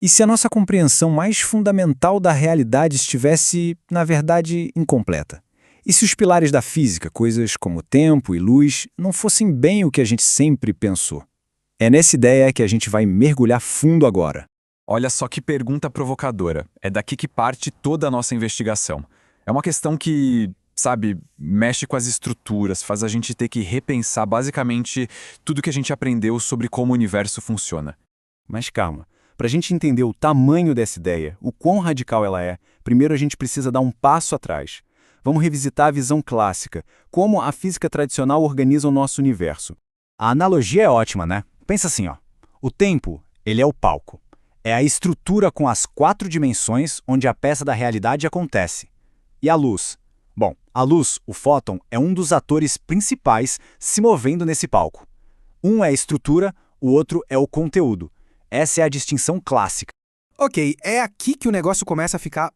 E se a nossa compreensão mais fundamental da realidade estivesse, na verdade, incompleta? E se os pilares da física, coisas como tempo e luz, não fossem bem o que a gente sempre pensou? É nessa ideia que a gente vai mergulhar fundo agora. Olha só que pergunta provocadora. É daqui que parte toda a nossa investigação. É uma questão que, sabe, mexe com as estruturas, faz a gente ter que repensar basicamente tudo que a gente aprendeu sobre como o universo funciona. Mas calma. Para a gente entender o tamanho dessa ideia, o quão radical ela é, primeiro a gente precisa dar um passo atrás. Vamos revisitar a visão clássica, como a física tradicional organiza o nosso universo. A analogia é ótima, né? Pensa assim, ó. O tempo, ele é o palco. É a estrutura com as 4 dimensões onde a peça da realidade acontece. E a luz? Bom, a luz, o fóton, é um dos atores principais se movendo nesse palco. Um é a estrutura, o outro é o conteúdo. Essa é a distinção clássica. Ok, é aqui que o negócio começa a ficar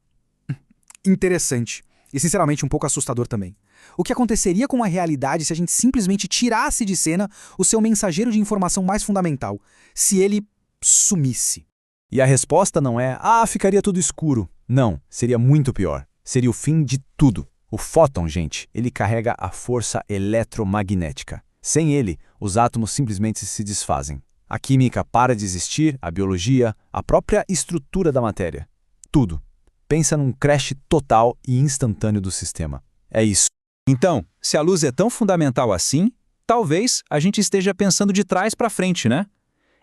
interessante. E, sinceramente, um pouco assustador também. O que aconteceria com a realidade se a gente simplesmente tirasse de cena o seu mensageiro de informação mais fundamental? Se ele sumisse? E a resposta não é, ficaria tudo escuro. Não, seria muito pior. Seria o fim de tudo. O fóton, gente, ele carrega a força eletromagnética. Sem ele, os átomos simplesmente se desfazem. A química para de existir, a biologia, a própria estrutura da matéria. Tudo. Pensa num crash total e instantâneo do sistema. É isso. Então, se a luz é tão fundamental assim, talvez a gente esteja pensando de trás para frente, né?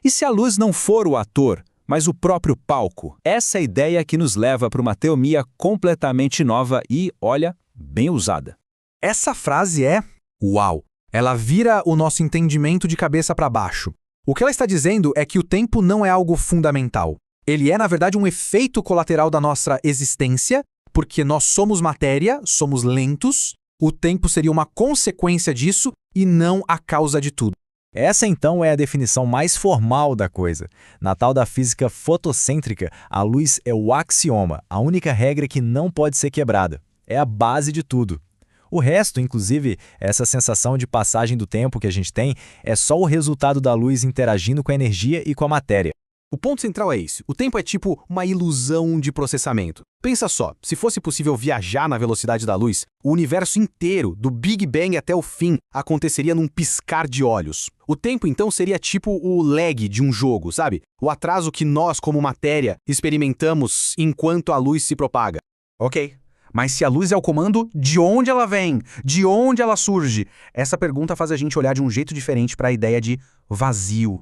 E se a luz não for o ator, mas o próprio palco? Essa é a ideia que nos leva para uma teoria completamente nova e, olha, bem usada. Essa frase é uau! Ela vira o nosso entendimento de cabeça para baixo. O que ela está dizendo é que o tempo não é algo fundamental. Ele é, na verdade, um efeito colateral da nossa existência, porque nós somos matéria, somos lentos, o tempo seria uma consequência disso e não a causa de tudo. Essa, então, é a definição mais formal da coisa. Na tal da física fotocêntrica, a luz é o axioma, a única regra que não pode ser quebrada. É a base de tudo. O resto, inclusive, essa sensação de passagem do tempo que a gente tem, é só o resultado da luz interagindo com a energia e com a matéria. O ponto central é esse. O tempo é tipo uma ilusão de processamento. Pensa só, se fosse possível viajar na velocidade da luz, o universo inteiro, do Big Bang até o fim, aconteceria num piscar de olhos. O tempo, então, seria tipo o lag de um jogo, sabe? O atraso que nós, como matéria, experimentamos enquanto a luz se propaga. Ok. Mas se a luz é o comando, de onde ela vem? De onde ela surge? Essa pergunta faz a gente olhar de um jeito diferente para a ideia de vazio.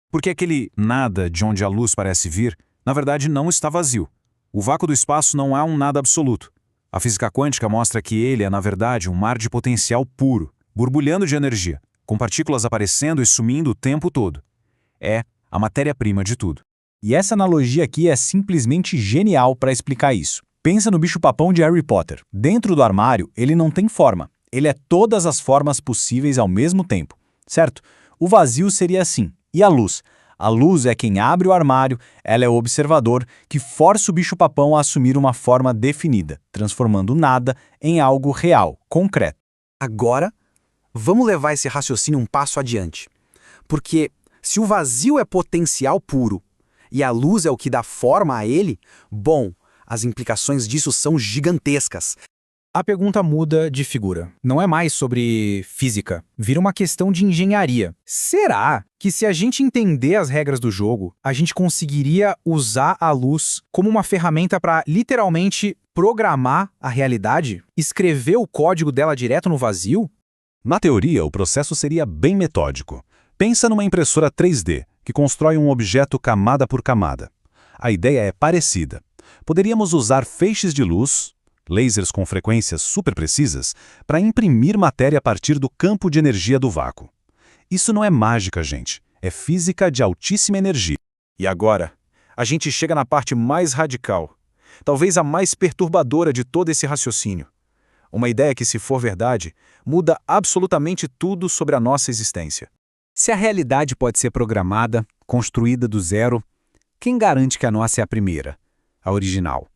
Porque aquele nada de onde a luz parece vir, na verdade não está vazio. O vácuo do espaço não é um nada absoluto. A física quântica mostra que ele é, na verdade, um mar de potencial puro, borbulhando de energia, com partículas aparecendo e sumindo o tempo todo. É a matéria-prima de tudo. E essa analogia aqui é simplesmente genial para explicar isso. Pensa no bicho-papão de Harry Potter. Dentro do armário, ele não tem forma. Ele é todas as formas possíveis ao mesmo tempo, certo? O vazio seria assim. E a luz? A luz é quem abre o armário, ela é o observador que força o bicho-papão a assumir uma forma definida, transformando nada em algo real, concreto. Agora, vamos levar esse raciocínio um passo adiante. Porque se o vazio é potencial puro e a luz é o que dá forma a ele, bom, as implicações disso são gigantescas. A pergunta muda de figura. Não é mais sobre física. Vira uma questão de engenharia. Será que se a gente entender as regras do jogo, a gente conseguiria usar a luz como uma ferramenta para literalmente programar a realidade? Escrever o código dela direto no vazio? Na teoria, o processo seria bem metódico. Pensa numa impressora 3D, que constrói um objeto camada por camada. A ideia é parecida. Poderíamos usar feixes de luz, lasers com frequências super precisas, para imprimir matéria a partir do campo de energia do vácuo. Isso não é mágica, gente. É física de altíssima energia. E agora, a gente chega na parte mais radical, talvez a mais perturbadora de todo esse raciocínio. Uma ideia que, se for verdade, muda absolutamente tudo sobre a nossa existência. Se a realidade pode ser programada, construída do zero, quem garante que a nossa é a primeira, a original?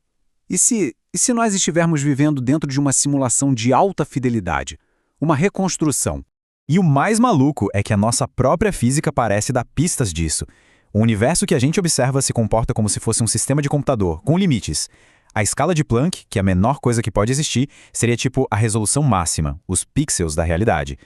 E se nós estivermos vivendo dentro de uma simulação de alta fidelidade, uma reconstrução? E o mais maluco é que a nossa própria física parece dar pistas disso. O universo que a gente observa se comporta como se fosse um sistema de computador, com limites. A escala de Planck, que é a menor coisa que pode existir, seria tipo a resolução máxima, os pixels da realidade.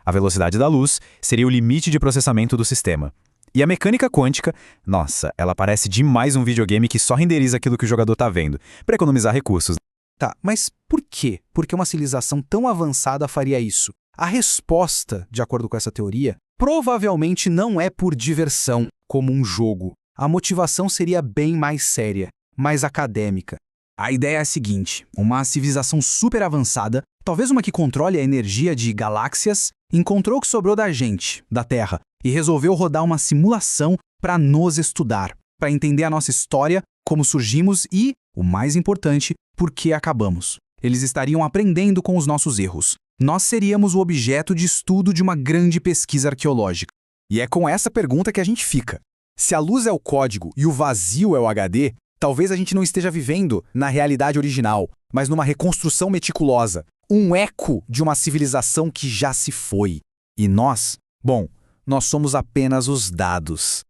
A velocidade da luz seria o limite de processamento do sistema. E a mecânica quântica, nossa, ela parece demais um videogame que só renderiza aquilo que o jogador tá vendo, para economizar recursos. Tá, mas por quê? Por que uma civilização tão avançada faria isso? A resposta, de acordo com essa teoria, provavelmente não é por diversão, como um jogo. A motivação seria bem mais séria, mais acadêmica. A ideia é a seguinte: uma civilização super avançada, talvez uma que controle a energia de galáxias, encontrou o que sobrou da gente, da Terra, e resolveu rodar uma simulação para nos estudar, para entender a nossa história, como surgimos e, o mais importante, por que acabamos. Eles estariam aprendendo com os nossos erros. Nós seríamos o objeto de estudo de uma grande pesquisa arqueológica. E é com essa pergunta que a gente fica. Se a luz é o código e o vazio é o HD, talvez a gente não esteja vivendo na realidade original, mas numa reconstrução meticulosa, um eco de uma civilização que já se foi. E nós? Bom, nós somos apenas os dados.